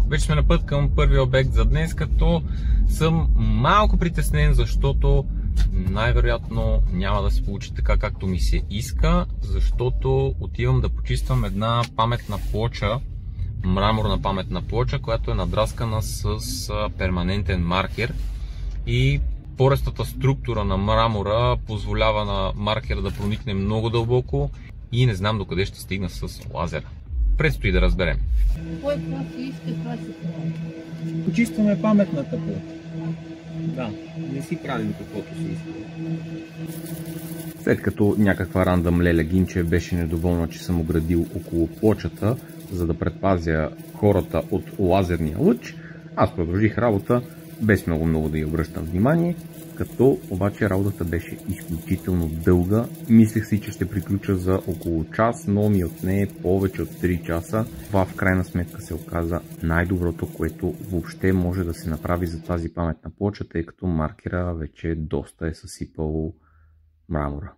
Вече сме на път към първия обект за днес, като съм малко притеснен, защото най-вероятно няма да се получи така, както ми се иска, защото отивам да почиствам една паметна плоча, мраморна паметна плоча, която е надраскана с перманентен маркер и порестата структура на мрамора позволява на маркера да проникне много дълбоко и не знам докъде ще стигна с лазера. Предстои да разберем. Кой какво си иска, това си прави. Почистваме паметната плоча. Да, не си правим каквото си иска. След като някаква рандъм леля Гинче беше недоволна, че съм оградил около плочата, за да предпазя хората от лазерния лъч, аз продължих работа без много да й обръщам внимание, като обаче работата беше изключително дълга. Мислех си, че ще приключа за около час, но ми отне повече от 3 часа. Това в крайна сметка се оказа най-доброто, което въобще може да се направи за тази паметна плоча, тъй като маркера вече доста е съсипал мрамора.